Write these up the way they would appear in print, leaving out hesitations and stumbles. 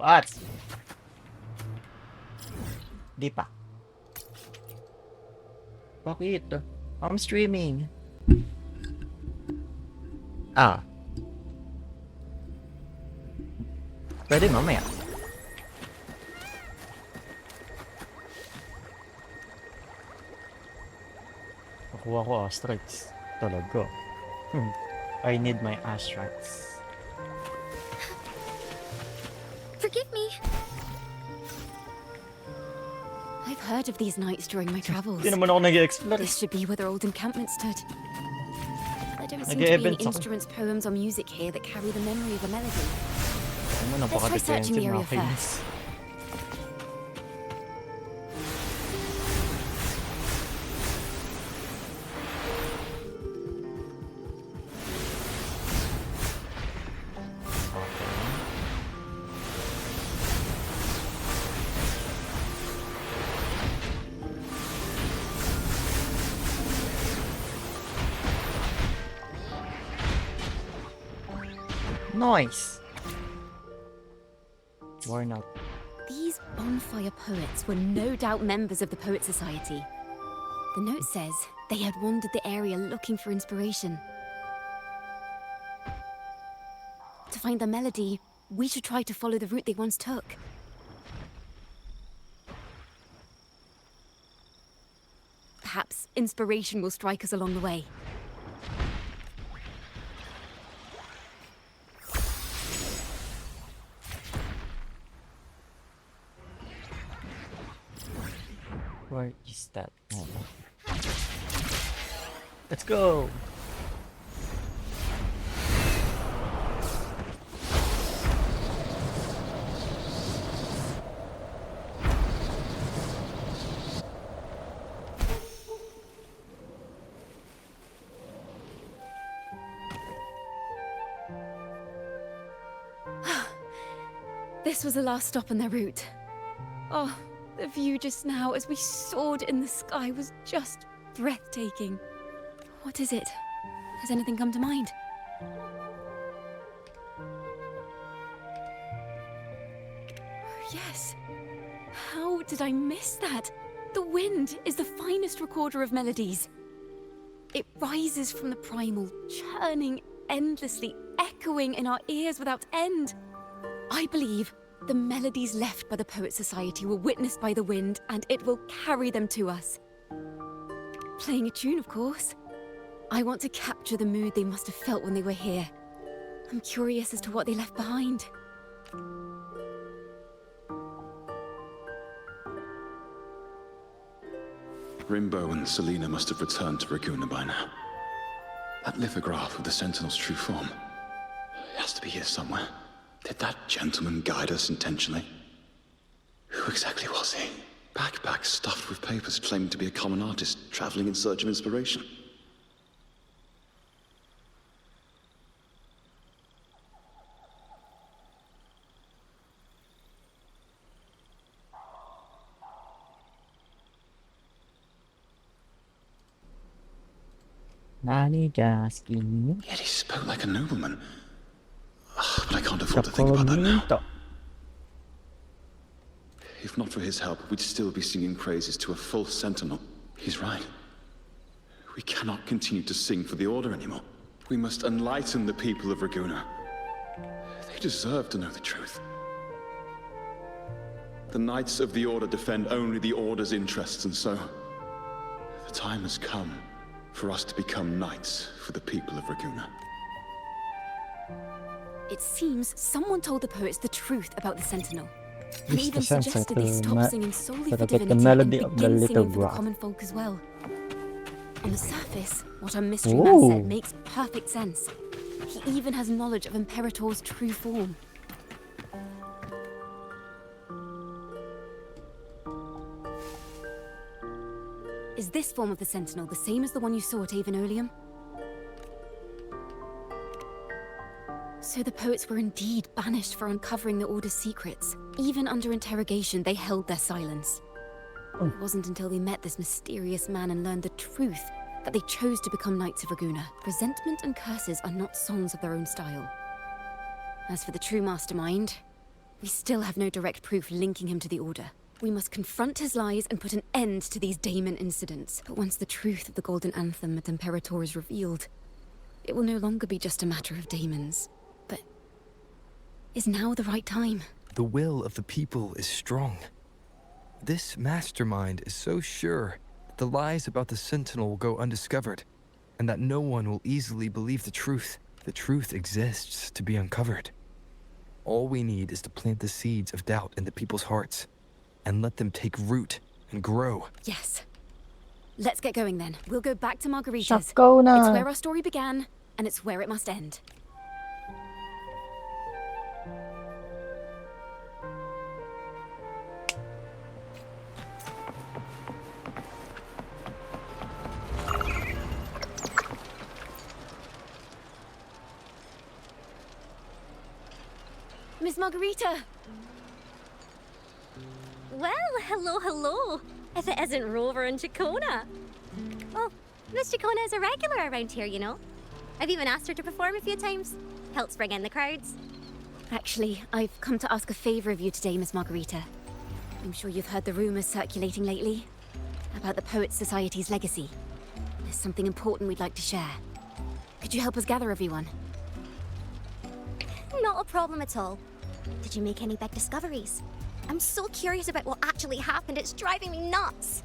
What? Di pa. Bakit? I'm streaming. Ah. Pwede mamaya. Nakuha ko Astrites. Talaga. I need my Astrites. Forgive me. I've heard of these nights during my travels. Hindi naman ako nag-explore. This should be where their old encampment stood. There don't seem to be any instruments, poems, or music here that carry the memory of a melody. Let's try searching the area first. Nice. Worn out. These bonfire poets were no doubt members of the Poet Society. The note says they had wandered the area looking for inspiration. To find the melody, we should try to follow the route they once took. Perhaps inspiration will strike us along the way. Where is that? Oh. Let's go! This was the last stop on their route. Oh, the view just now as we soared in the sky was just breathtaking. What is it? Has anything come to mind? Yes. How did I miss that? The wind is the finest recorder of melodies. It rises from the primal, churning endlessly, echoing in our ears without end. I believe the melodies left by the Poet Society were witnessed by the wind, and it will carry them to us. Playing a tune, of course. I want to capture the mood they must have felt when they were here. I'm curious as to what they left behind. Rimbo and Selena must have returned to Raguna by now. That lithograph of the Sentinel's true form. It has to be here somewhere. Did that gentleman guide us intentionally? Who exactly was he? Backpack stuffed with papers claiming to be a common artist traveling in search of inspiration. Nanigaskin. Yet he spoke like a nobleman. But I can't afford to think about that now. If not for his help, we'd still be singing praises to a false sentinel. He's right. We cannot continue to sing for the Order anymore. We must enlighten the people of Raguna. They deserve to know the truth. The Knights of the Order defend only the Order's interests, and so the time has come for us to become knights for the people of Raguna. It seems someone told the poets the truth about the Sentinel. And even suggested they stop singing solely for divinity and begin singing for the common folk as well. On the surface, what our mystery man said makes perfect sense. He even has knowledge of Imperator's true form. Is this form of the Sentinel the same as the one you saw at Avenolium? So the poets were indeed banished for uncovering the Order's secrets. Even under interrogation, they held their silence. It wasn't until they met this mysterious man and learned the truth that they chose to become Knights of Raguna. Resentment and curses are not songs of their own style. As for the true mastermind, We still have no direct proof linking him to the Order. We must confront his lies and put an end to these daemon incidents. But once the truth of the Golden Anthem at Imperator is revealed, it will no longer be just a matter of daemons. But is now the right time? The will of the people is strong. This mastermind is so sure that the lies about the Sentinel will go undiscovered, and that no one will easily believe the truth. The truth exists to be uncovered. All we need is to plant the seeds of doubt in the people's hearts, and let them take root and grow. Yes. Let's get going then. We'll go back to Margarita's. Sakko na. It's where our story began, and it's where it must end. Miss Margarita! Well, hello. If it isn't Rover and Chacona. Well, Miss Chacona is a regular around here, you know. I've even asked her to perform a few times. Helps bring in the crowds. Actually, I've come to ask a favor of you today, Miss Margarita. I'm sure you've heard the rumors circulating lately about the Poets Society's legacy. There's something important we'd like to share. Could you help us gather everyone? Not a problem at all. Did you make any big discoveries? I'm so curious about what actually happened, it's driving me nuts.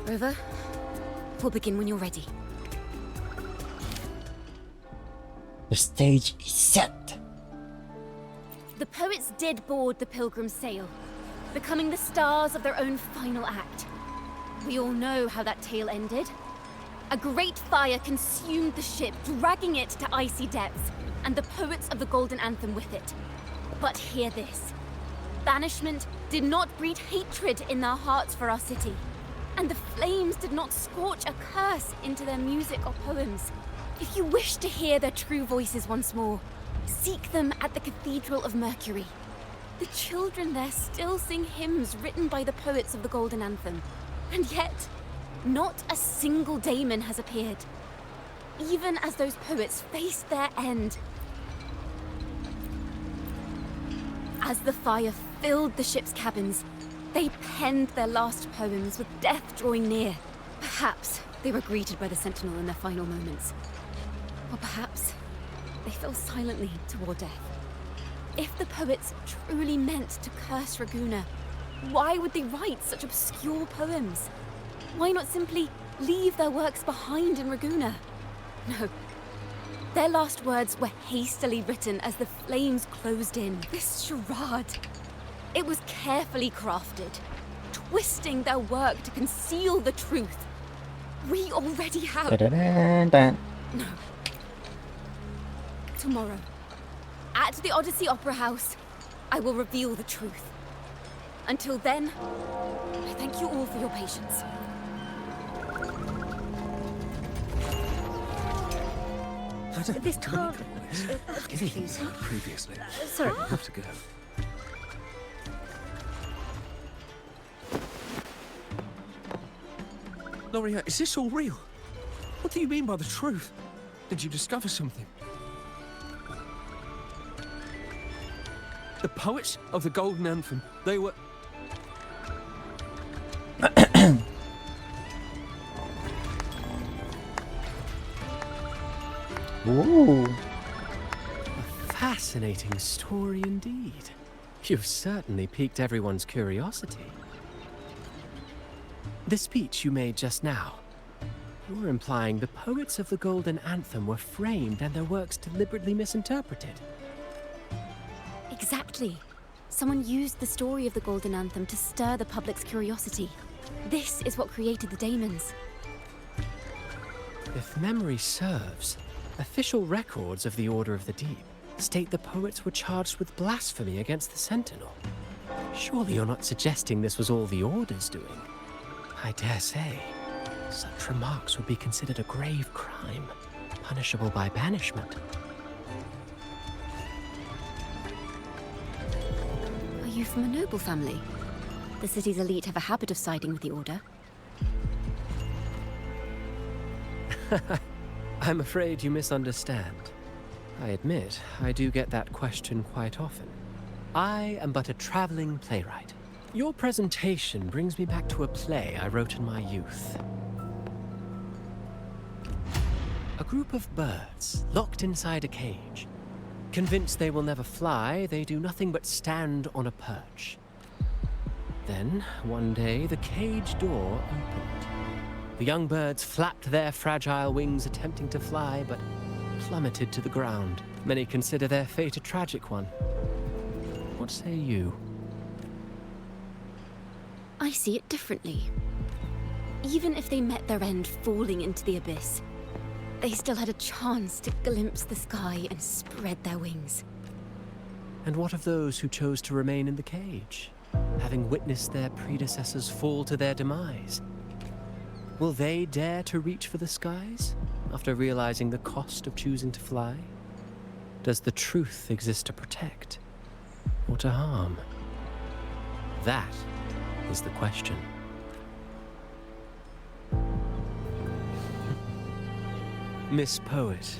Rover, we'll begin when you're ready. The stage is set. The poets did board the Pilgrim's sail, becoming the stars of their own final act. We all know how that tale ended. A great fire consumed the ship, dragging it to icy depths, and the poets of the Golden Anthem with it. But hear this. Banishment did not breed hatred in their hearts for our city, and the flames did not scorch a curse into their music or poems. If you wish to hear their true voices once more, seek them at the Cathedral of Mercury. The children there still sing hymns written by the poets of the Golden Anthem. And yet, not a single daemon has appeared. Even as those poets faced their end. As the fire filled the ship's cabins, they penned their last poems with death drawing near. Perhaps they were greeted by the Sentinel in their final moments. Or perhaps they fell silently toward death. If the poets truly meant to curse Raguna, why would they write such obscure poems? Why not simply leave their works behind in Raguna? No. Their last words were hastily written as the flames closed in. This charade, it was carefully crafted, twisting their work to conceal the truth. We already have... Da-da-da-da. No. Tomorrow, at the Odyssey Opera House, I will reveal the truth. Until then, I thank you all for your patience. This can't... Confusing. Previously. Sorry. I have to go. Loria, is this all real? What do you mean by the truth? Did you discover something? The poets of the Golden Anthem, they were... Ooh. A fascinating story indeed. You've certainly piqued everyone's curiosity. The speech you made just now, you're implying the poets of the Golden Anthem were framed and their works deliberately misinterpreted. Exactly. Someone used the story of the Golden Anthem to stir the public's curiosity. This is what created the daemons. If memory serves, official records of the Order of the Deep state the poets were charged with blasphemy against the Sentinel. Surely you're not suggesting this was all the Order's doing? I dare say, such remarks would be considered a grave crime, punishable by banishment. I you from a noble family? The city's elite have a habit of siding with the Order. I'm afraid you misunderstand. I admit, I do get that question quite often. I am but a traveling playwright. Your presentation brings me back to a play I wrote in my youth. A group of birds, locked inside a cage. Convinced they will never fly, they do nothing but stand on a perch. Then, one day, the cage door opened. The young birds flapped their fragile wings attempting to fly, but plummeted to the ground. Many consider their fate a tragic one. What say you? I see it differently. Even if they met their end falling into the abyss, they still had a chance to glimpse the sky and spread their wings. And what of those who chose to remain in the cage, having witnessed their predecessors fall to their demise? Will they dare to reach for the skies, after realizing the cost of choosing to fly? Does the truth exist to protect, or to harm? That is the question. Miss Poet,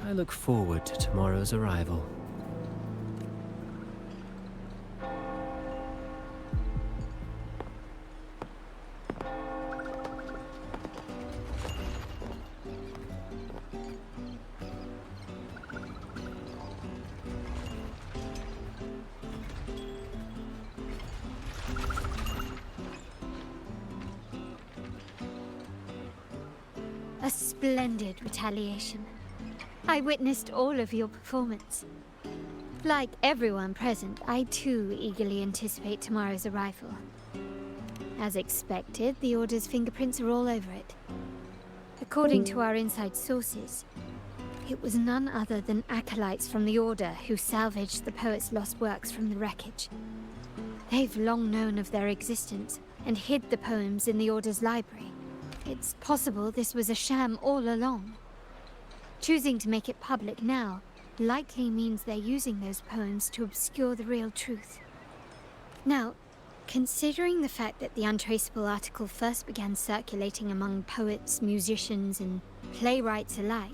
I look forward to tomorrow's arrival. A splendid retaliation. I witnessed all of your performance. Like everyone present, I too eagerly anticipate tomorrow's arrival. As expected, the Order's fingerprints are all over it. According to our inside sources, it was none other than acolytes from the Order who salvaged the poet's lost works from the wreckage. They've long known of their existence and hid the poems in the Order's library. It's possible this was a sham all along. Choosing to make it public now likely means they're using those poems to obscure the real truth. Now, considering the fact that the untraceable article first began circulating among poets, musicians, and playwrights alike,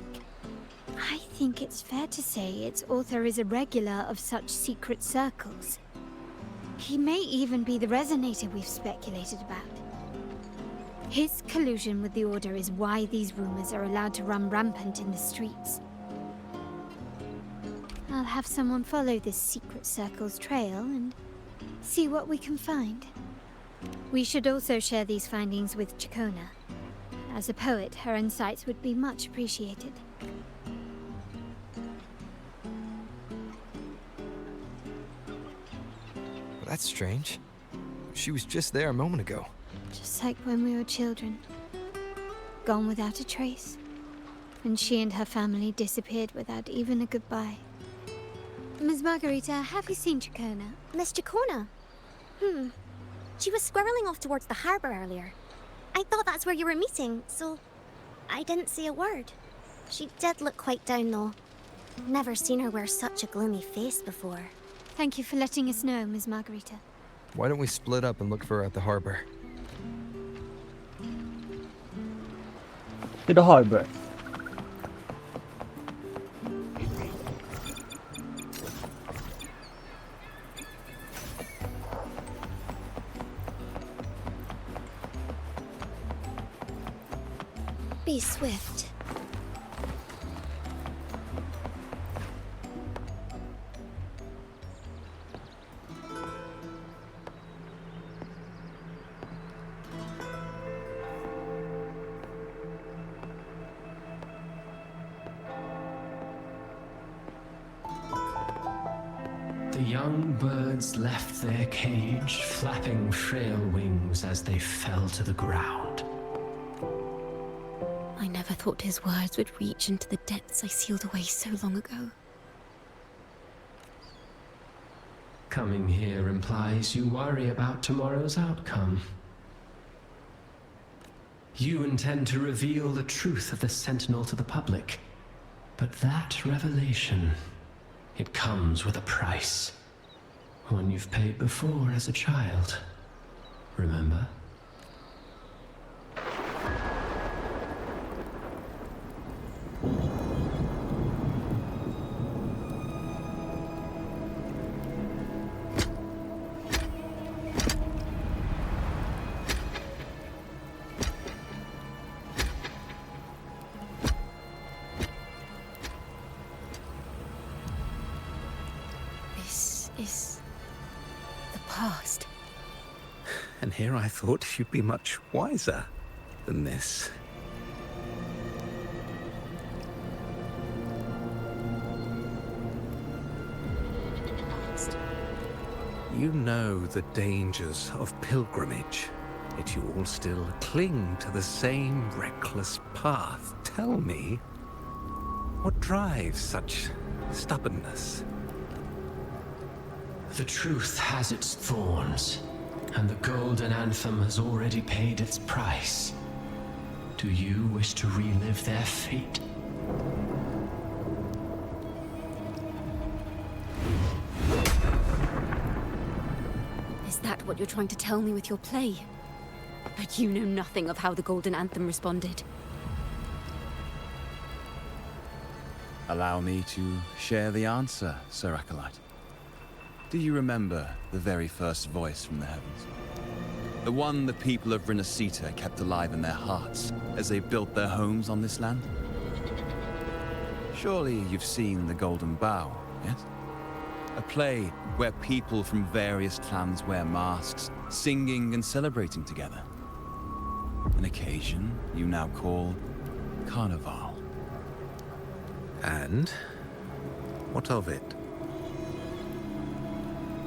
I think it's fair to say its author is a regular of such secret circles. He may even be the resonator we've speculated about. His collusion with the Order is why these rumors are allowed to run rampant in the streets. I'll have someone follow this secret circle's trail and see what we can find. We should also share these findings with Chacona. As a poet, her insights would be much appreciated. That's strange. She was just there a moment ago. Just like when we were children. Gone without a trace. And she and her family disappeared without even a goodbye. Ms. Margarita, have you seen Chacona? Miss Chacona? She was squirreling off towards the harbor earlier. I thought that's where you were meeting, so I didn't say a word. She did look quite down, though. Never seen her wear such a gloomy face before. Thank you for letting us know, Ms. Margarita. Why don't we split up and look for her at the harbor? To the harbor. Be swift. The young birds left their cage, flapping frail wings as they fell to the ground. I never thought his words would reach into the depths I sealed away so long ago. Coming here implies you worry about tomorrow's outcome. You intend to reveal the truth of the Sentinel to the public, but that revelation, it comes with a price. One you've paid before as a child. Remember? This is the past. And here I thought you'd be much wiser than this. You know the dangers of pilgrimage, yet you all still cling to the same reckless path. Tell me, what drives such stubbornness? The truth has its thorns, and the golden anthem has already paid its price. Do you wish to relive their fate? Is that what you're trying to tell me with your play? But you know nothing of how the Golden Anthem responded. Allow me to share the answer, Sir Acolyte. Do you remember the very first voice from the heavens? The one the people of Rinascita kept alive in their hearts as they built their homes on this land? Surely you've seen The Golden Bough, yes? A play where people from various clans wear masks, singing and celebrating together. An occasion you now call Carnival. And what of it?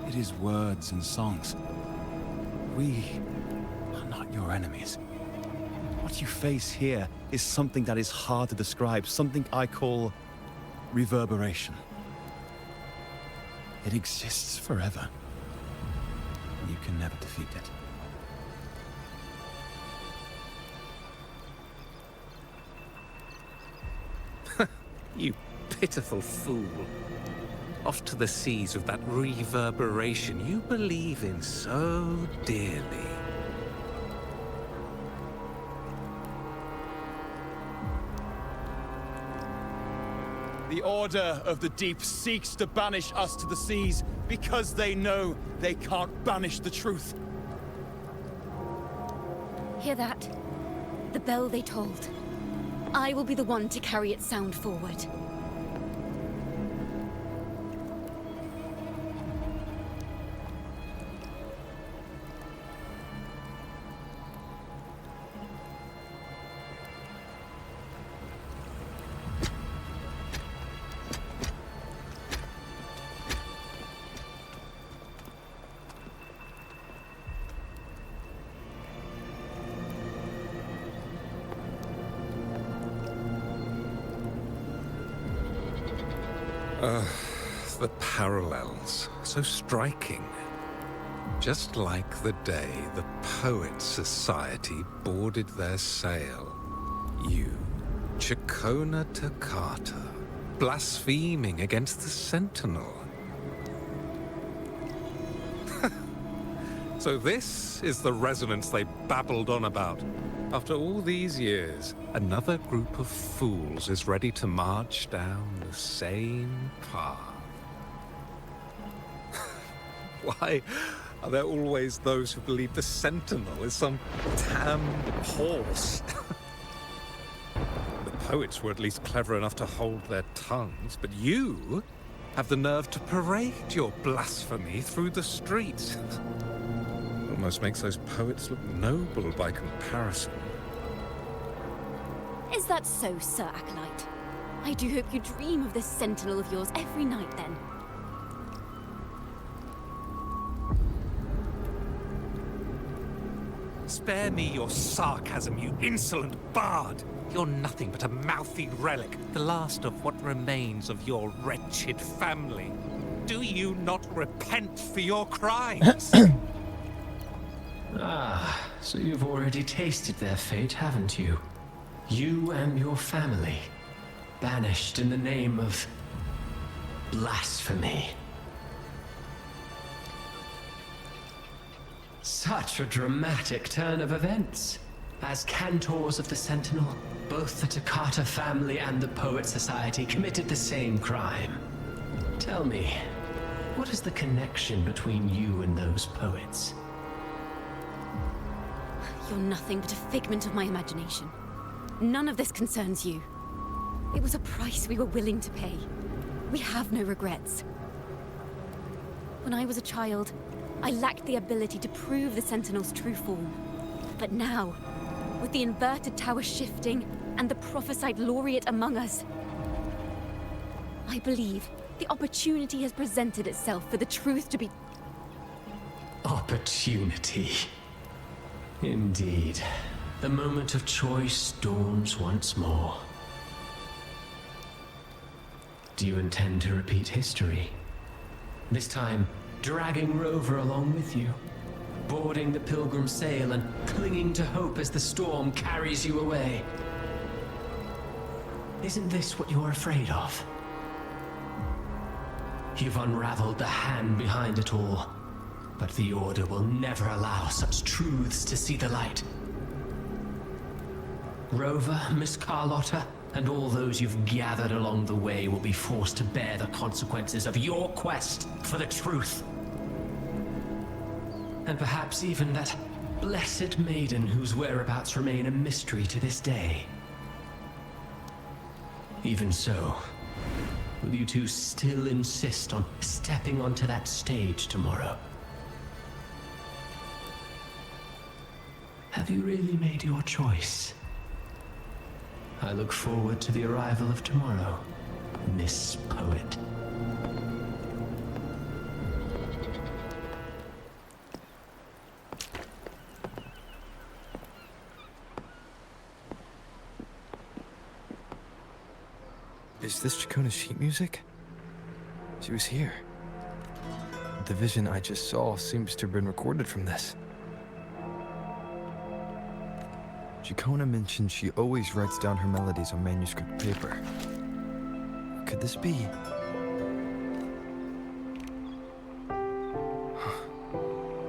It is words and songs. We are not your enemies. What you face here is something that is hard to describe, something I call reverberation. It exists forever. You can never defeat it. You pitiful fool. Off to the seas with that reverberation you believe in so dearly. The Order of the Deep seeks to banish us to the seas because they know they can't banish the truth. Hear that? The bell they tolled. I will be the one to carry its sound forward. The parallels, so striking. Just like the day the Poets' Society boarded their sail. You, Chacona Toccata, blaspheming against the Sentinel. So this is the resonance they babbled on about. After all these years, another group of fools is ready to march down the same path. Why are there always those who believe the Sentinel is some damned horse? The poets were at least clever enough to hold their tongues, but you have the nerve to parade your blasphemy through the streets. Almost makes those poets look noble by comparison. Is that so, Sir Acolyte? I do hope you dream of this sentinel of yours every night, then. Spare me your sarcasm, you insolent bard! You're nothing but a mouthy relic, the last of what remains of your wretched family. Do you not repent for your crimes? Ah, so you've already tasted their fate, haven't you? You and your family, banished in the name of blasphemy. Such a dramatic turn of events. As cantors of the Sentinel, both the Takata family and the Poet Society committed the same crime. Tell me, what is the connection between you and those poets? You're nothing but a figment of my imagination. None of this concerns you. It was a price we were willing to pay. We have no regrets. When I was a child, I lacked the ability to prove the Sentinel's true form. But now, with the inverted tower shifting and the prophesied laureate among us, I believe the opportunity has presented itself for the truth to be... Opportunity. Indeed. The moment of choice dawns once more. Do you intend to repeat history? This time, dragging Rover along with you, boarding the pilgrim sail and clinging to hope as the storm carries you away. Isn't this what you're afraid of? You've unraveled the hand behind it all, but the Order will never allow such truths to see the light. Rover, Miss Carlotta, and all those you've gathered along the way will be forced to bear the consequences of your quest for the truth. And perhaps even that blessed maiden whose whereabouts remain a mystery to this day. Even so, will you two still insist on stepping onto that stage tomorrow? Have you really made your choice? I look forward to the arrival of tomorrow, Miss Poet. Is this Chacona's sheet music? She was here. The vision I just saw seems to have been recorded from this. Chacona mentioned she always writes down her melodies on manuscript paper. What could this be?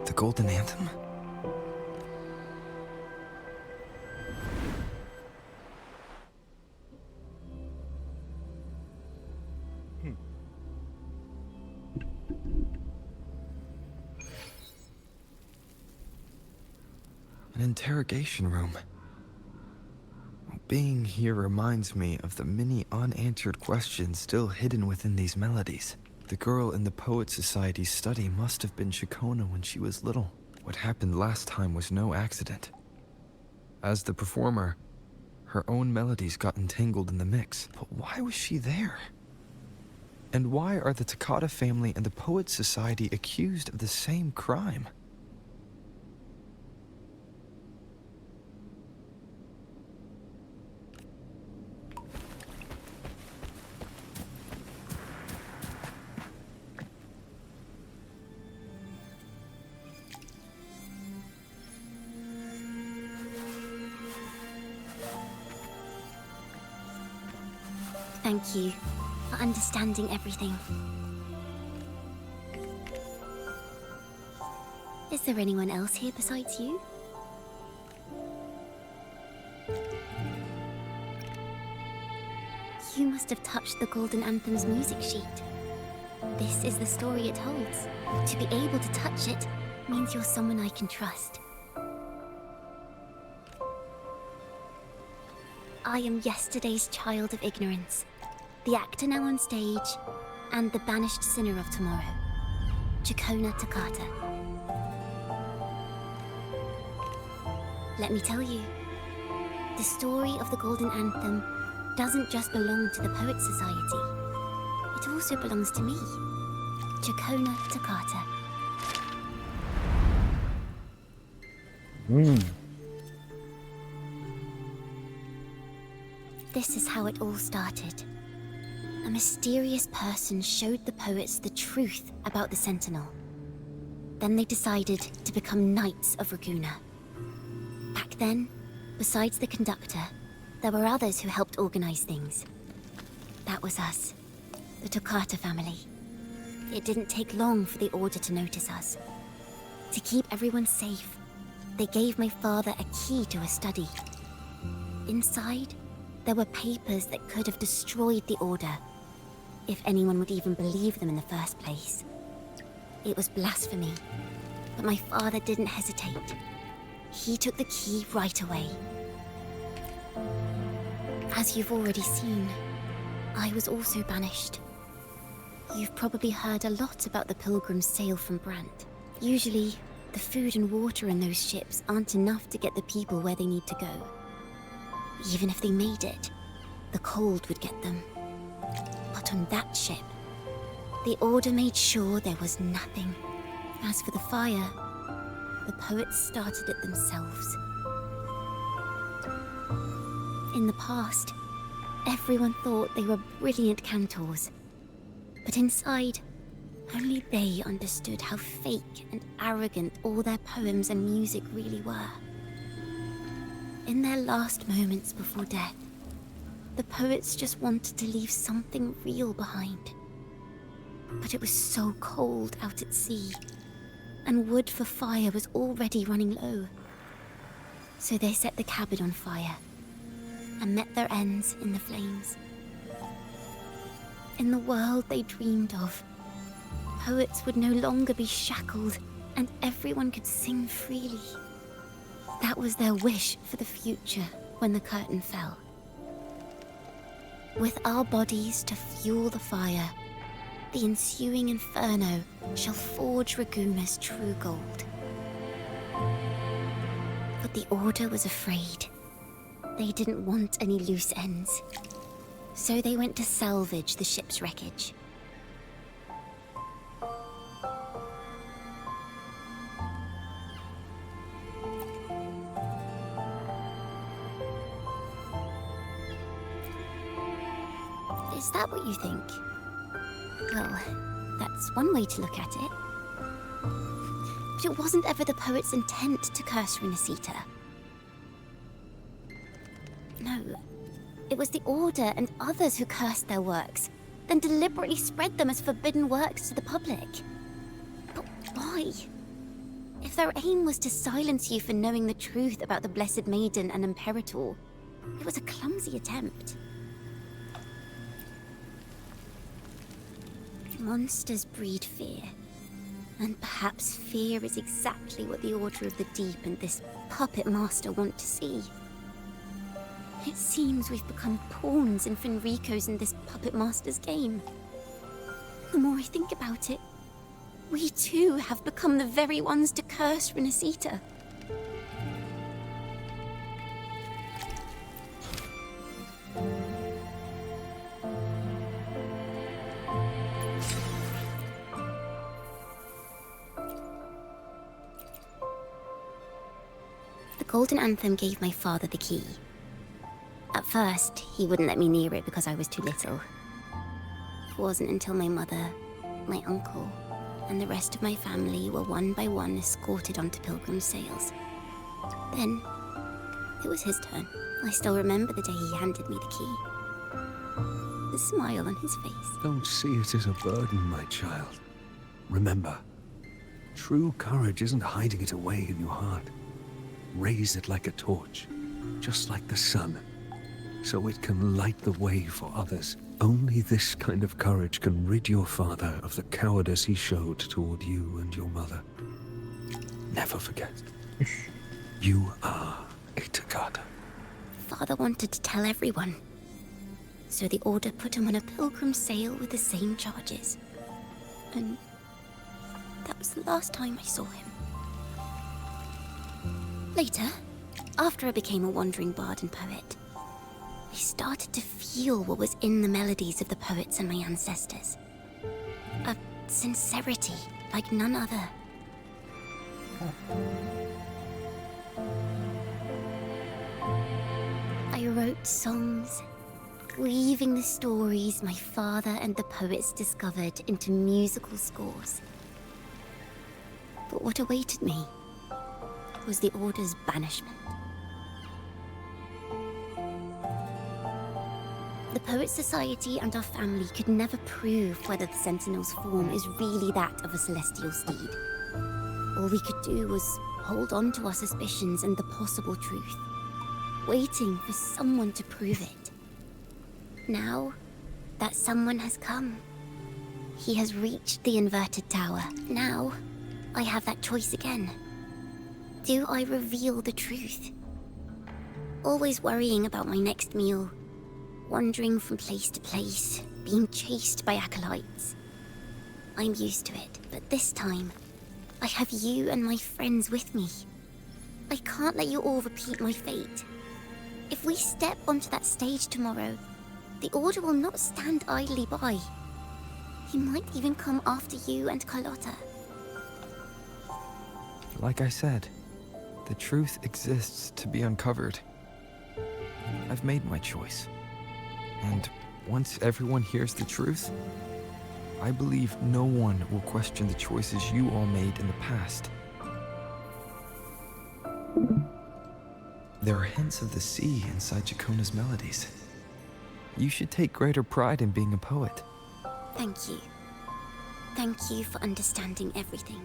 The Golden Anthem? An interrogation room. Being here reminds me of the many unanswered questions still hidden within these melodies. The girl in the Poet Society's study must have been Chacona when she was little. What happened last time was no accident. As the performer, her own melodies got entangled in the mix. But why was she there? And why are the Takata family and the Poet Society accused of the same crime? Thank you for understanding everything. Is there anyone else here besides you? You must have touched the Golden Anthem's music sheet. This is the story it holds. To be able to touch it means you're someone I can trust. I am yesterday's child of ignorance, the actor now on stage, and the banished sinner of tomorrow, Chacona Takata. Let me tell you, the story of the Golden Anthem doesn't just belong to the Poet Society. It also belongs to me, Chacona Takata. This is how it all started. A mysterious person showed the poets the truth about the Sentinel. Then they decided to become Knights of Raguna. Back then, besides the conductor, there were others who helped organize things. That was us, the Takata family. It didn't take long for the Order to notice us. To keep everyone safe, they gave my father a key to a study. Inside, there were papers that could have destroyed the Order, if anyone would even believe them in the first place. It was blasphemy, but my father didn't hesitate. He took the key right away. As you've already seen, I was also banished. You've probably heard a lot about the pilgrims' sail from Brant. Usually, the food and water in those ships aren't enough to get the people where they need to go. Even if they made it, the cold would get them. But on that ship, the Order made sure there was nothing. As for the fire, the poets started it themselves. In the past, everyone thought they were brilliant cantors. But inside, only they understood how fake and arrogant all their poems and music really were. In their last moments before death, the poets just wanted to leave something real behind. But it was so cold out at sea, and wood for fire was already running low. So they set the cabin on fire, and met their ends in the flames. In the world they dreamed of, poets would no longer be shackled, and everyone could sing freely. That was their wish for the future when the curtain fell. With our bodies to fuel the fire, the ensuing inferno shall forge Raguna's true gold. But the Order was afraid. They didn't want any loose ends. So they went to salvage the ship's wreckage. Is that what you think? Well, that's one way to look at it. But it wasn't ever the poet's intent to curse Renacita. No, it was the Order and others who cursed their works, then deliberately spread them as forbidden works to the public. But why? If their aim was to silence you for knowing the truth about the Blessed Maiden and Imperator, it was a clumsy attempt. Monsters breed fear. And perhaps fear is exactly what the Order of the Deep and this puppet master want to see. It seems we've become pawns in Fenrico's and this puppet master's game. The more I think about it, we too have become the very ones to curse Renacita. The Golden Anthem gave my father the key. At first, he wouldn't let me near it because I was too little. It wasn't until my mother, my uncle, and the rest of my family were one by one escorted onto pilgrim sails. Then, it was his turn. I still remember the day he handed me the key. The smile on his face. Don't see it as a burden, my child. Remember, true courage isn't hiding it away in your heart. Raise it like a torch, just like the sun, so it can light the way for others. Only this kind of courage can rid your father of the cowardice he showed toward you and your mother. Never forget, you are a Takata. Father wanted to tell everyone. So the Order put him on a pilgrim sail with the same charges. And that was the last time I saw him. Later, after I became a wandering bard and poet, I started to feel what was in the melodies of the poets and my ancestors. A sincerity like none other. I wrote songs, weaving the stories my father and the poets discovered into musical scores. But what awaited me was the Order's banishment. The Poets Society and our family could never prove whether the Sentinel's form is really that of a celestial steed. All we could do was hold on to our suspicions and the possible truth, waiting for someone to prove it. Now, that someone has come. He has reached the inverted tower. Now, I have that choice again. Do I reveal the truth? Always worrying about my next meal, wandering from place to place, being chased by acolytes. I'm used to it, but this time, I have you and my friends with me. I can't let you all repeat my fate. If we step onto that stage tomorrow, the Order will not stand idly by. He might even come after you and Carlotta. Like I said, the truth exists to be uncovered. I've made my choice. And once everyone hears the truth, I believe no one will question the choices you all made in the past. There are hints of the sea inside Jacona's melodies. You should take greater pride in being a poet. Thank you. Thank you for understanding everything.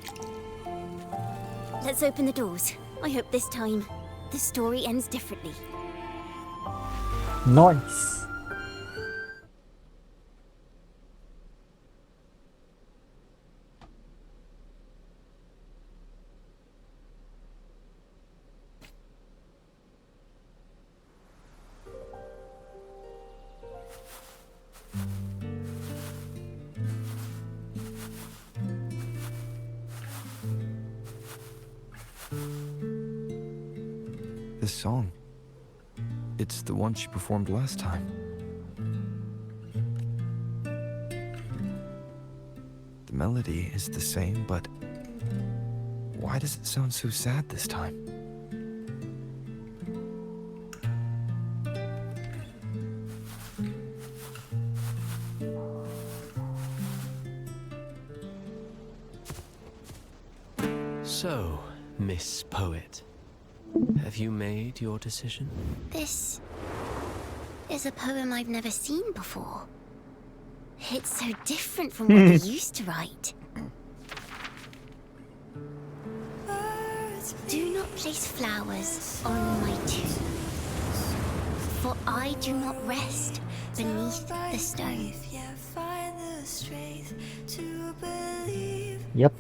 Let's open the doors. I hope this time, the story ends differently. Nice. This song, it's the one she performed last time. The melody is the same, but why does it sound so sad this time? So, Miss Poet, have you made your decision? This is a poem I've never seen before. It's so different from what you used to write. Do not place flowers on my tomb, for I do not rest beneath the stone. Yep.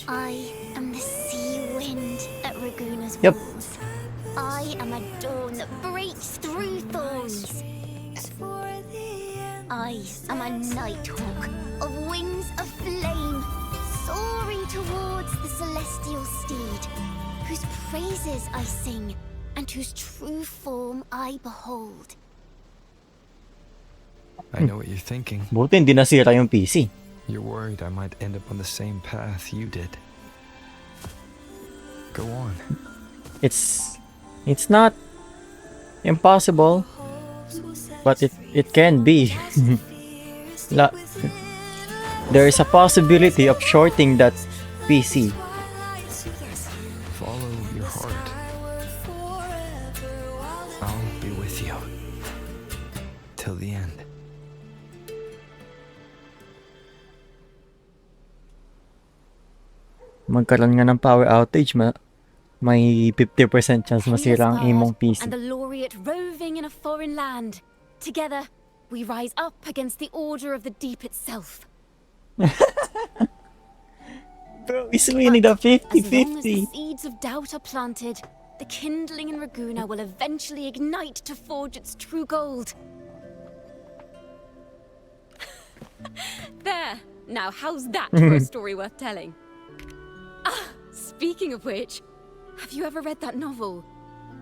I am the sea wind at Raguna's Yep. walls. I am a dawn that breaks through thorns. I am a nighthawk of wings of flame, soaring towards the celestial steed, whose praises I sing and whose true form I behold. I know what you're thinking. Buti hindi nasira yung PC. You're worried I might end up on the same path you did. Go on. It's not impossible, but it can be. There is a possibility of shorting that PC. Follow your heart. I'll be with you. Till the end. Magkaroon nga ng power outage, may 50% chance masira ang imong PC. And the laureate roving in a foreign land. Together, we rise up against the Order of the Deep itself. Bro, he's winning the As long as the 50-50. seeds of doubt are planted, the kindling in Raguna will eventually ignite to forge its true gold. There! Now, how's that for a story worth telling? Ah, speaking of which, have you ever read that novel?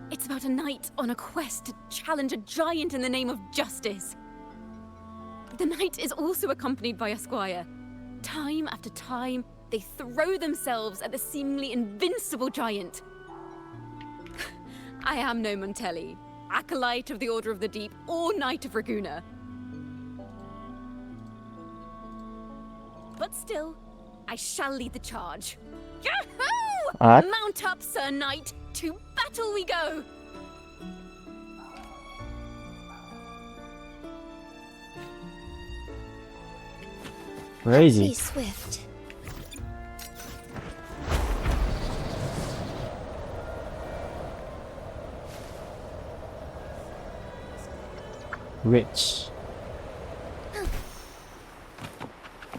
It's about a knight on a quest to challenge a giant in the name of justice. The knight is also accompanied by a squire. Time after time, they throw themselves at the seemingly invincible giant. I am no Montelli, acolyte of the Order of the Deep, or Knight of Raguna. But still, I shall lead the charge. Yahoo! What? Mount up, Sir Knight! To battle we go! Where is he? Be swift. Rich.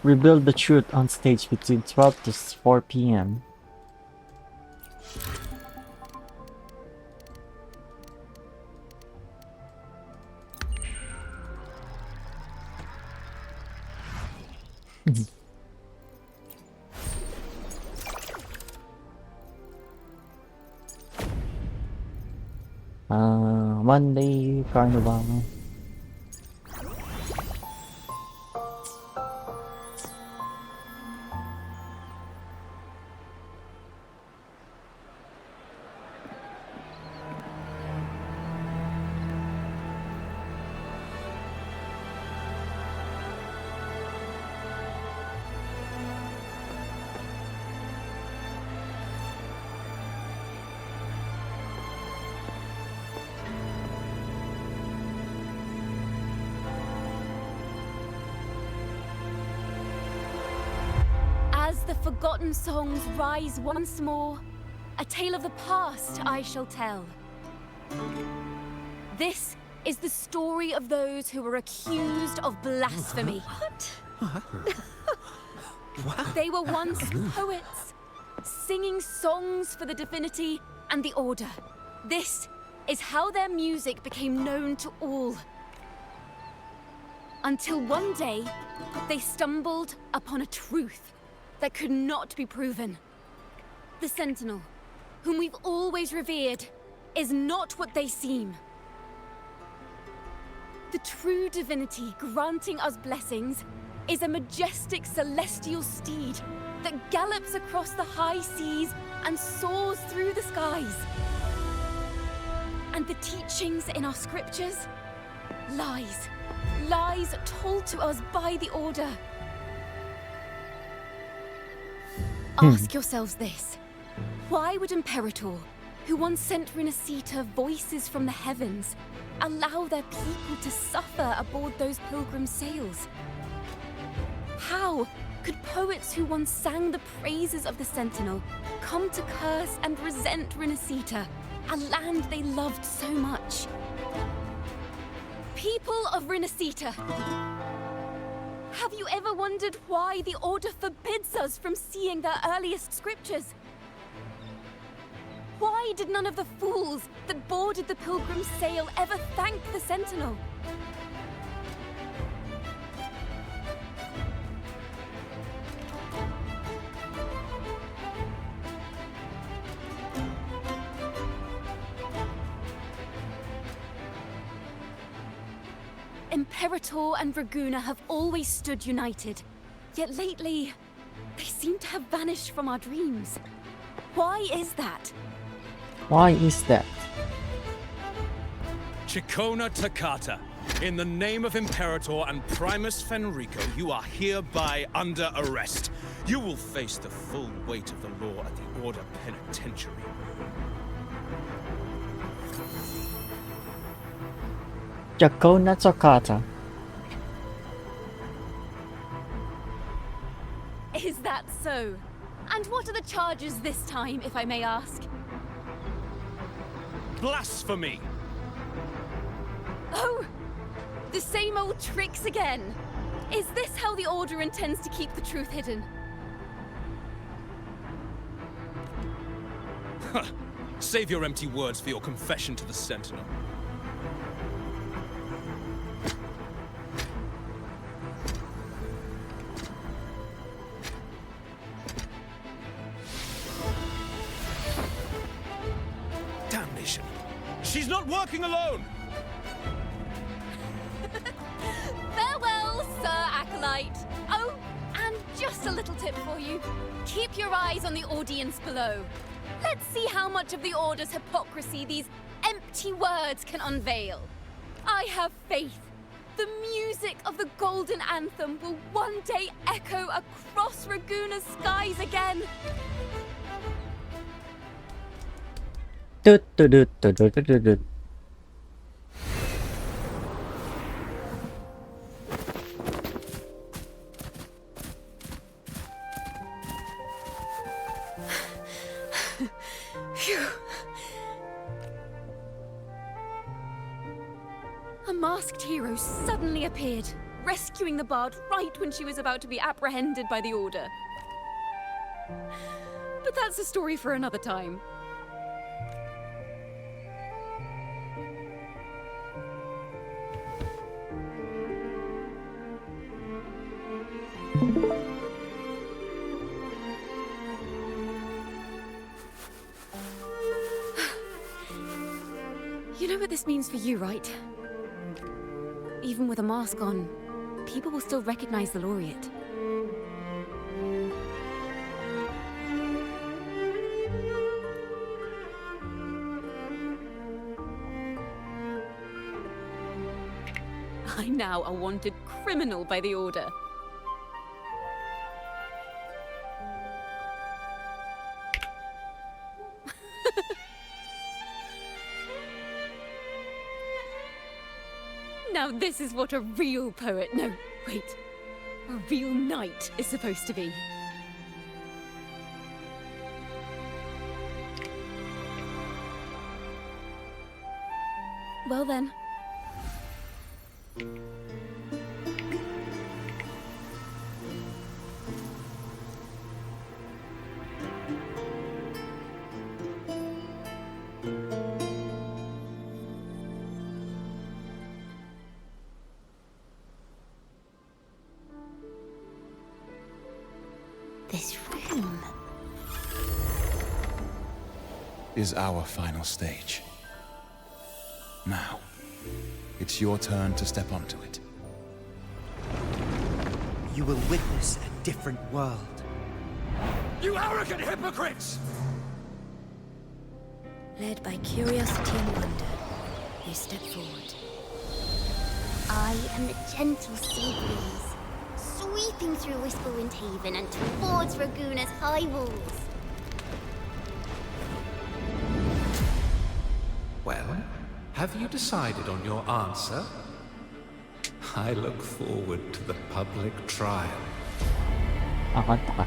Rebuild the truth on stage between 12 to 4 p.m. Monday Carnival. As the forgotten songs rise once more, a tale of the past I shall tell. This is the story of those who were accused of blasphemy. They were once poets, singing songs for the divinity and the order. This is how their music became known to all. Until one day, they stumbled upon a truth that could not be proven. The Sentinel, whom we've always revered, is not what they seem. The true divinity granting us blessings is a majestic celestial steed that gallops across the high seas and soars through the skies. And the teachings in our scriptures? Lies. Lies told to us by the Order. Ask yourselves this. Why would Imperator, who once sent Renacita voices from the heavens, allow their people to suffer aboard those pilgrim sails? How could poets who once sang the praises of the Sentinel come to curse and resent Renacita, a land they loved so much? People of Renacita, have you ever wondered why the Order forbids us from seeing their earliest scriptures? Why did none of the fools that boarded the pilgrim sail ever thank the Sentinel? Imperator and Raguna have always stood united, yet lately, they seem to have vanished from our dreams. Why is that? Why is that? Chikona Takata, in the name of Imperator and Primus Fenrico, you are hereby under arrest. You will face the full weight of the law at the Order Penitentiary. Chakona Takata. Is that so? And what are the charges this time, if I may ask? Blasphemy! Oh! The same old tricks again! Is this how the Order intends to keep the truth hidden? Save your empty words for your confession to the Sentinel. Damnation! She's not working alone! Farewell, Sir Acolyte! Oh, and just a little tip for you. Keep your eyes on the audience below. Let's see how much of the Order's hypocrisy these empty words can unveil. I have faith. The music of the Golden Anthem will one day echo across Raguna's skies again. Toot, toot, toot, toot, toot, toot, toot. A masked hero suddenly appeared, rescuing the bard right when she was about to be apprehended by the Order. But that's a story for another time. You know what this means for you, right? Even with a mask on, people will still recognize the laureate. I'm now a wanted criminal by the Order. Now this is what a real poet, no, wait, a real knight is supposed to be. Well then. This room. Is our final stage. Now, it's your turn to step onto it. You will witness a different world. You arrogant hypocrites! Led by curiosity and wonder, you step forward. I am the gentle sea breeze, sweeping through Whisperwind Haven and towards Raguna's high walls. Well, have you decided on your answer? I look forward to the public trial. Taka.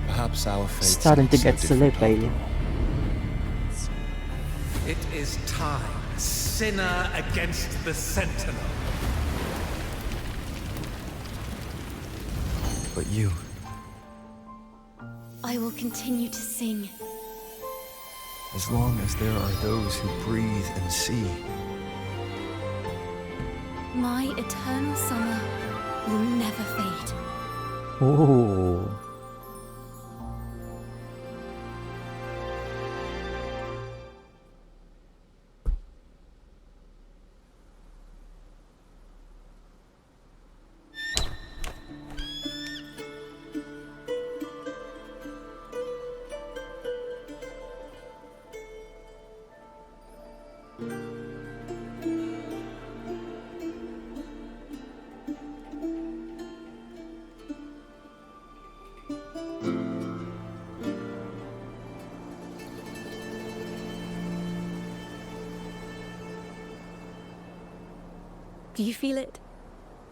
Perhaps our fate Starting to get different. sleepy. It is time, sinner against the Sentinel. But you, I will continue to sing. as long as there are those who breathe and see, My eternal summer will never fade. Oh. Do you feel it?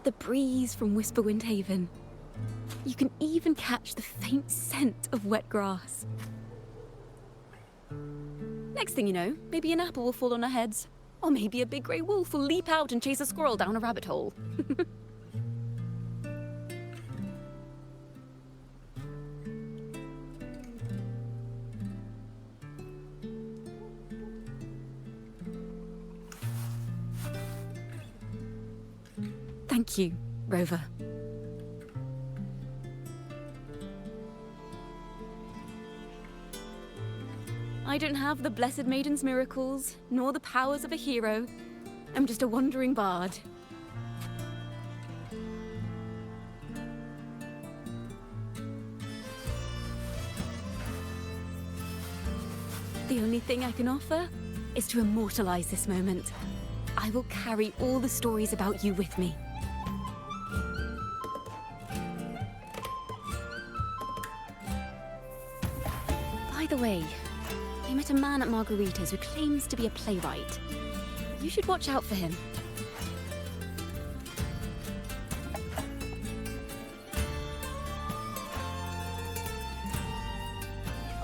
The breeze from Whisperwind Haven. You can even catch the faint scent of wet grass. Next thing you know, maybe an apple will fall on our heads. Or maybe a big grey wolf will leap out and chase a squirrel down a rabbit hole. Thank you, Rover. I don't have the Blessed Maiden's miracles, nor the powers of a hero. I'm just a wandering bard. The only thing I can offer is to immortalize this moment. I will carry all the stories about you with me. By the way, I met a man at Margarita's who claims to be a playwright. You should watch out for him.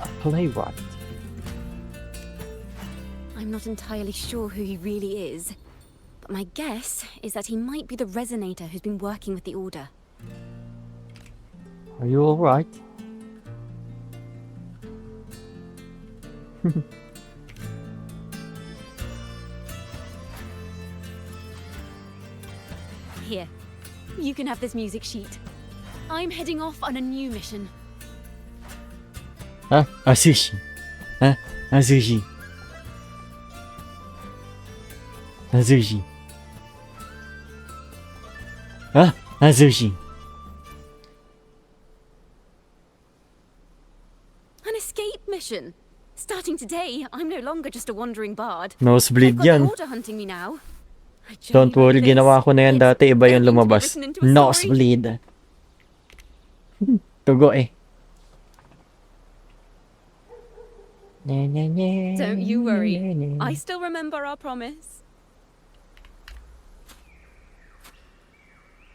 A playwright. I'm not entirely sure who he really is, But my guess is that he might be the resonator who's been working with the Order. Are you alright? Here, you can have this music sheet. I'm heading off on a new mission. Ah, sushi. Sushi. Sushi. Sushi. An escape mission. Starting today, I'm no longer just a wandering bard. Nosebleed I've got the yan. Order hunting me now. A journey Don't worry, like this, ginawa ko na yan it's dati. Iba yung begging to be lumabas. written into a story. Nosebleed. Tugo eh. Don't you worry. I still remember our promise.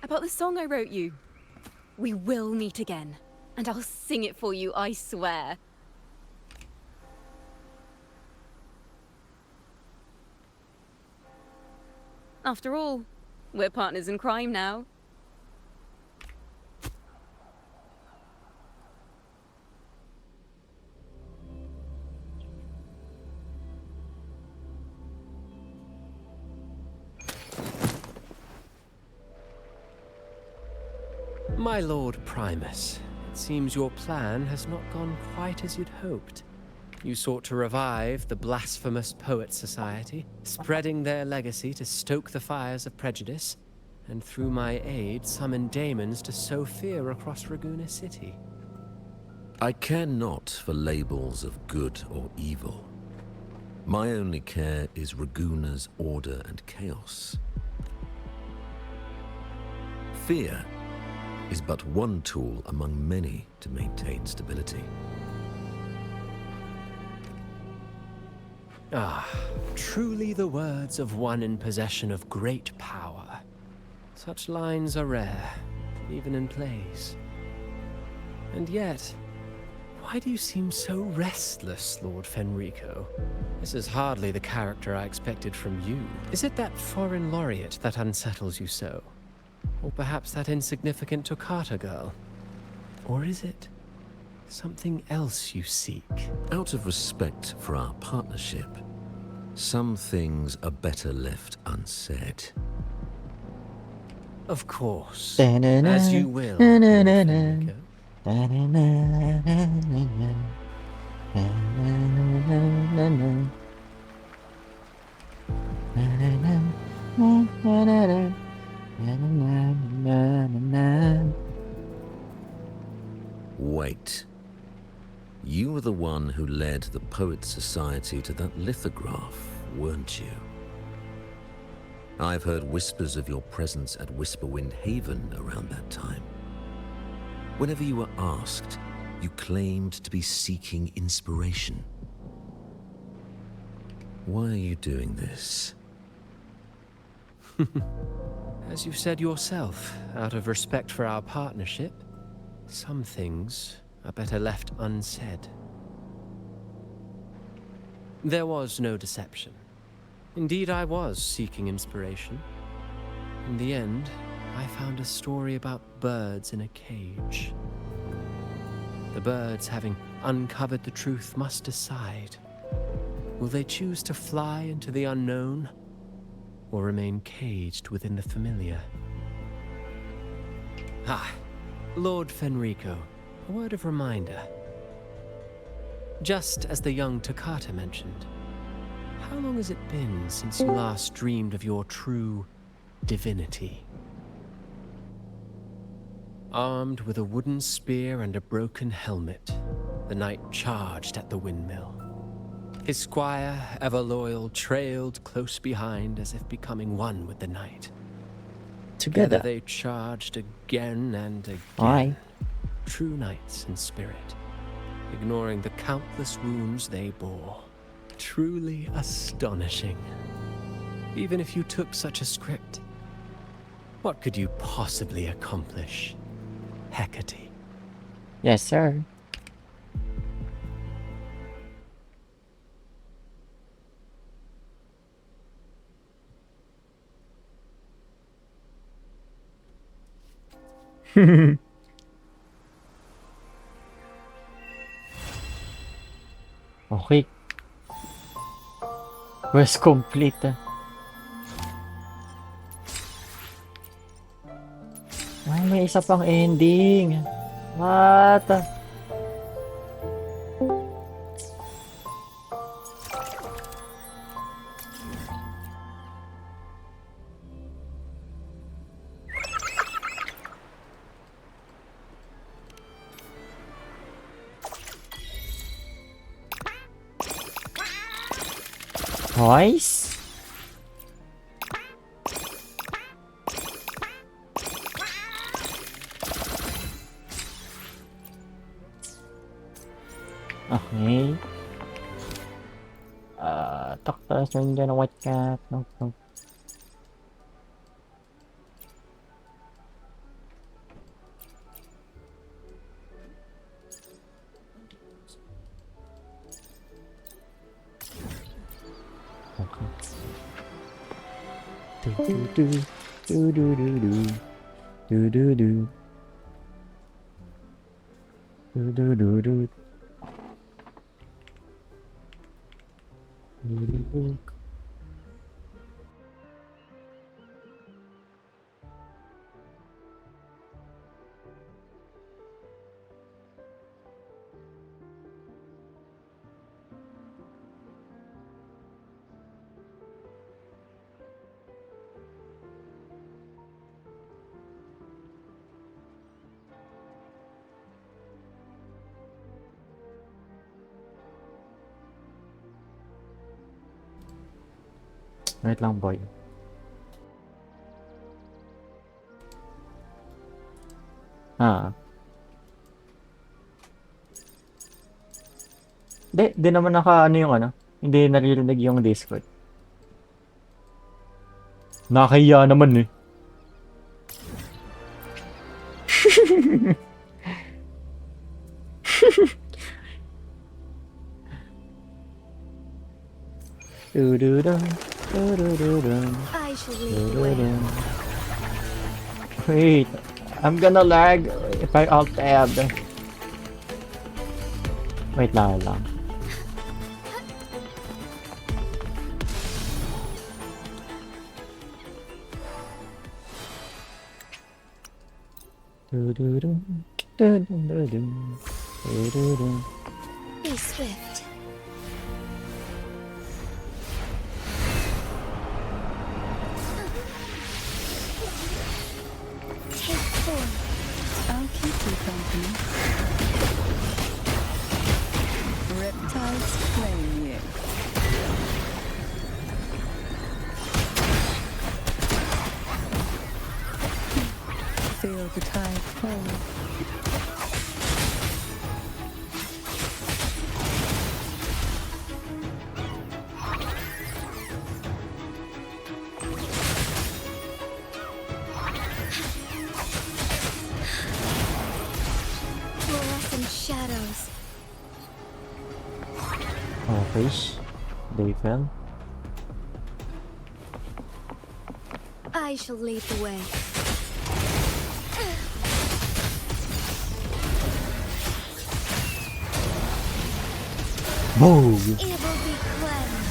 About the song I wrote you. We will meet again. And I'll sing it for you, I swear. After all, we're partners in crime now. My Lord Primus, it seems your plan has not gone quite as you'd hoped. You sought to revive the blasphemous Poet Society, spreading their legacy to stoke the fires of prejudice, and through my aid summon daemons to sow fear across Ragusa City. I care not for labels of good or evil. My only care is Ragusa's order and chaos. Fear is but one tool among many to maintain stability. Ah, truly the words of one in possession of great power. Such lines are rare, even in plays. And yet, why do you seem so restless, Lord Fenrico? This is hardly the character I expected from you. Is it that foreign laureate that unsettles you so? Or perhaps that insignificant Toccata girl? Or is it something else you seek? Out of respect for our partnership, some things are better left unsaid. Of course. As you will, Lord Fenrico. Wait. You were the one who led the Poet Society to that lithograph, weren't you? I've heard whispers of your presence at Whisperwind Haven around that time. Whenever you were asked, you claimed to be seeking inspiration. Why are you doing this? As you said yourself, out of respect for our partnership, some things are better left unsaid. There was no deception. Indeed, I was seeking inspiration. In the end, I found a story about birds in a cage. The birds, having uncovered the truth, must decide. Will they choose to fly into the unknown, or remain caged within the familiar? Ah, Lord Fenrico, a word of reminder. Just as the young Toccata mentioned, how long has it been since you last dreamed of your true divinity? Armed with a wooden spear and a broken helmet, the knight charged at the windmill. His squire, ever loyal, trailed close behind as if becoming one with the knight. Together they charged again and again. Aye. True knights in spirit, ignoring the countless wounds they bore. Truly astonishing. Even if you took such a script, what could you possibly accomplish, Hecate? Yes, sir. Okay. Quest complete. Ay, may isa pang ending. What? Nice. Okay. Talk to us when you're gonna white cat. No, no. Okay. Do do do do do do do do do do do do do. Wait lang, boy. Di naman ano yung ano. Hindi naririnig yung Discord. Nakahiya naman eh. I shall lead the way. Wait, I'm gonna lag if I alt tab. Wait lang. Be swift. Take form. I'll keep you company. Reptiles claim you. Feel the tide fall. Fluorescent shadows. Okay. They fell. I shall lead the way. Whoa! It will be cleansed.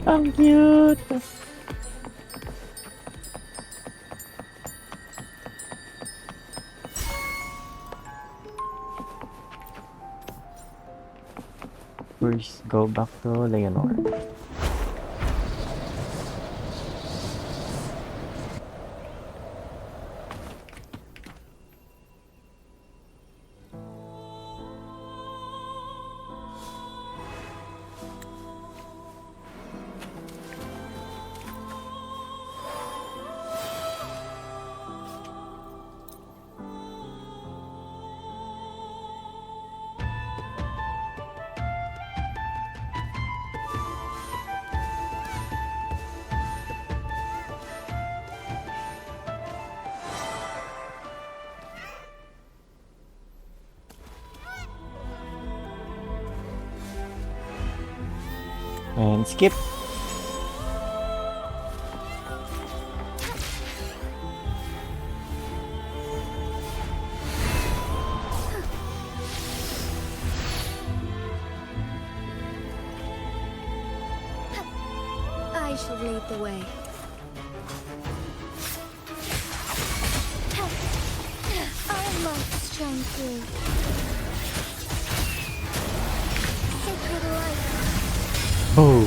Ang cute! First, go back to Leonor. And skip. I shall lead the way. Our lights shine through. Sacred light. Boom.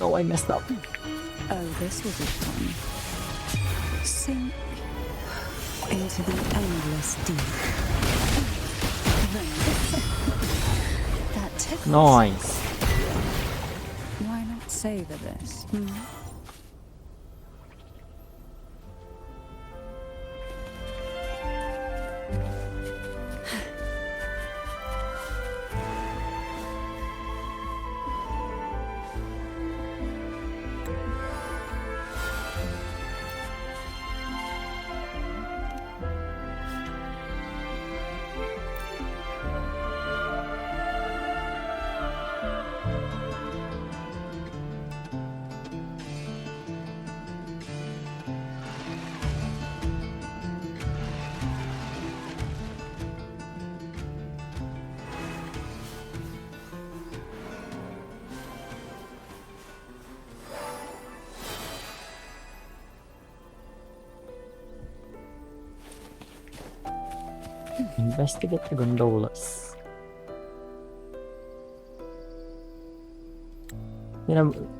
Oh, I messed up. Oh, this will be fun. Sink into the endless deep. That tickles. Nice. Why not savor this? Investigate the gondolas.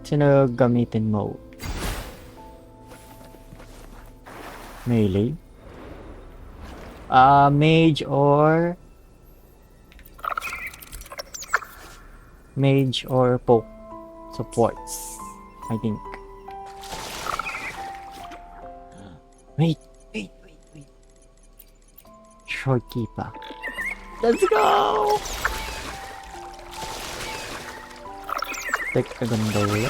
Sino gamitin mo? Melee? Mage or poke supports, I think. Wait. Shortkeeper. Let's go! Take a gondola.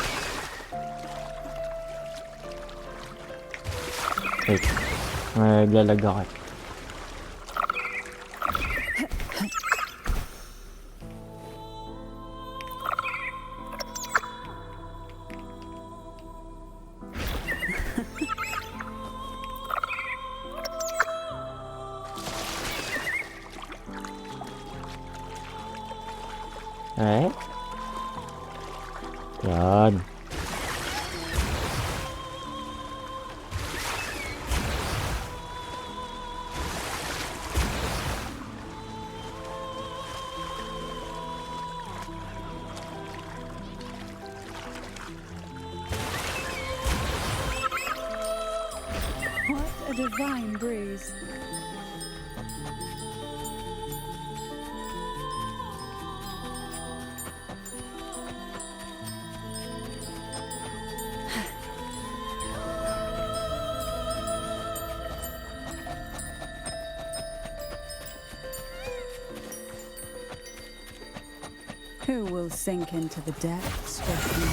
Wait. Maglalag ako. Alright. Yan. What a divine breeze. Who will sink into the depths with me?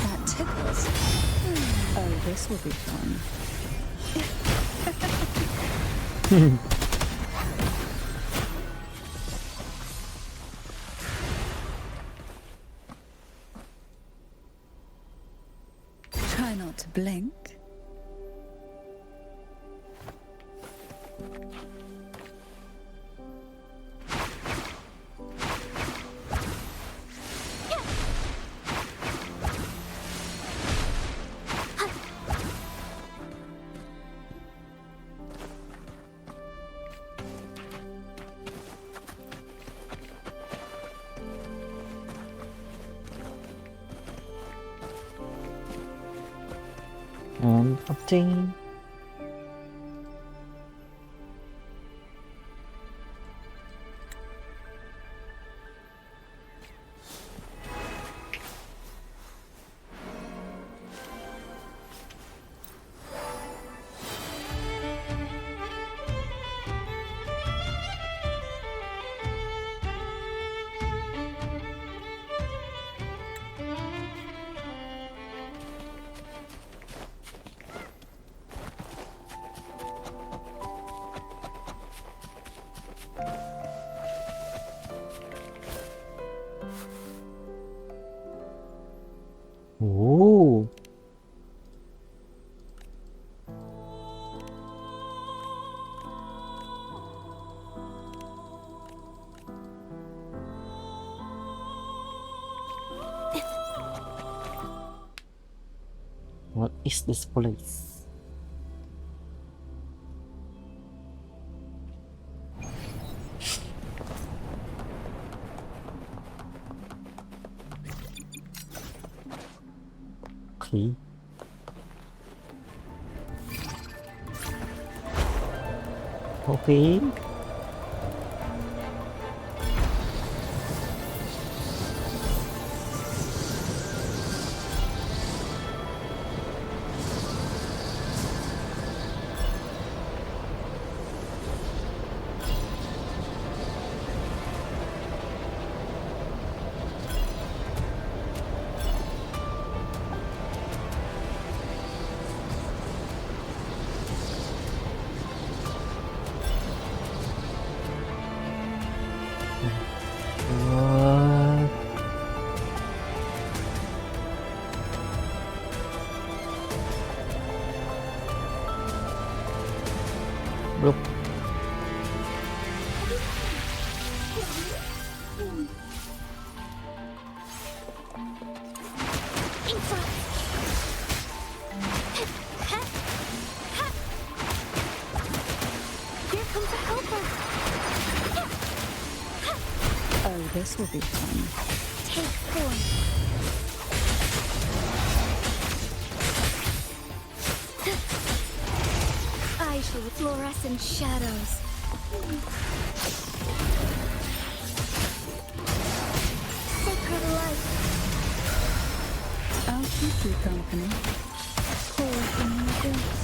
That tickles. Oh, this will be fun. Try not to blink. And obtain. Ooh. What is this place? Okay. Okay. What? Look. Here comes a helper. Oh, this will be fun. Take form. I shall fluorescent shadows. Sacred light. I'll keep you company. Hold in your drinks.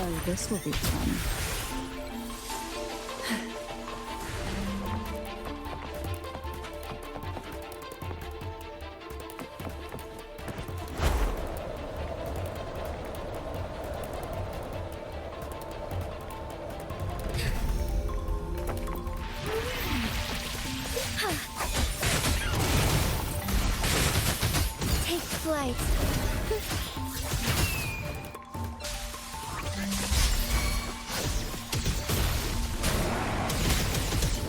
Oh, this will be fun. Take flight.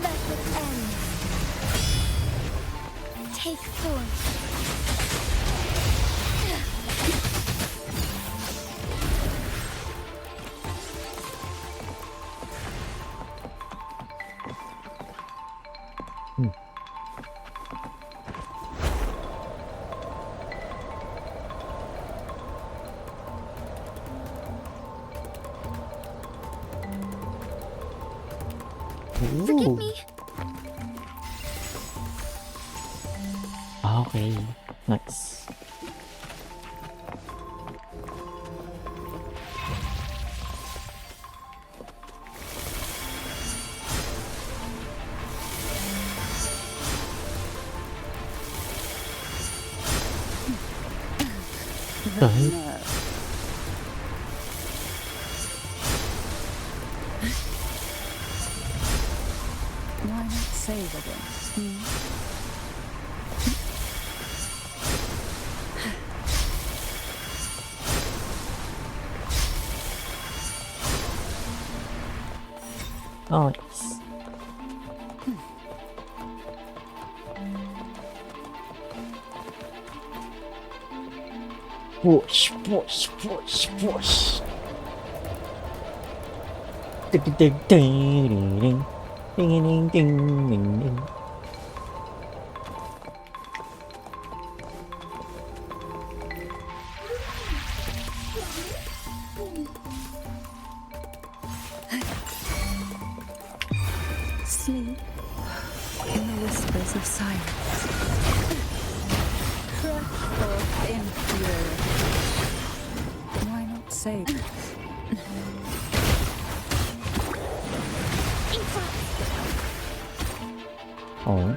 Let it end. Take form. Forgive Ooh. me. Okay. Nice. The Đấy. nerve. Why not savor this? Oh, yes. Push, push, push, push. Ding, ding, ding, ding, ding, ding, ding, ding, ding. Sleep in the whispers of silence. Crush forth in fury. Why not save it? Oh.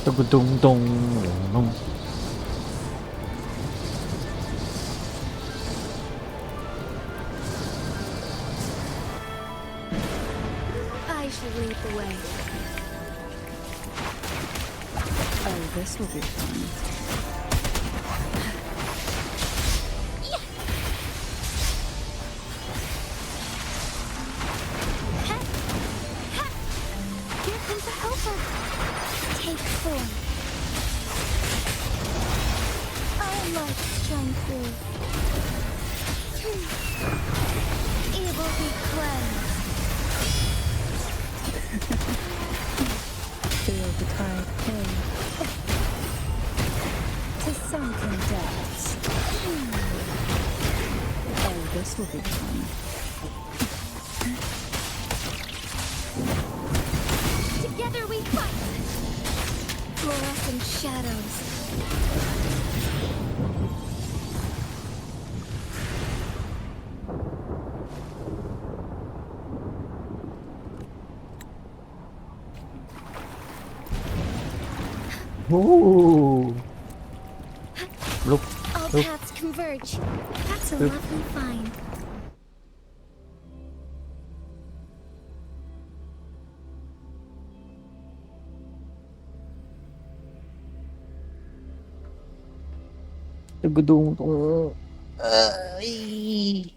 Tugudung-dung. I shall lead the way. Oh, this will be fun. Here comes the helper. Take 4. Our light shine through. Evil be cleansed. Feel the tide play to sunken depths. Oh, this will be fun. Together we fight. Fluorescent shadows. Ooh. Look. All Look. paths converge. That's a Look. lovely find. Tugudung-dung. Ay.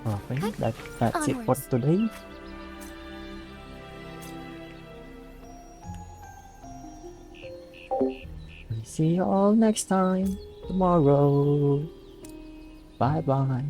Okay, that's it for Onwards. today. See you all next time tomorrow. Bye bye.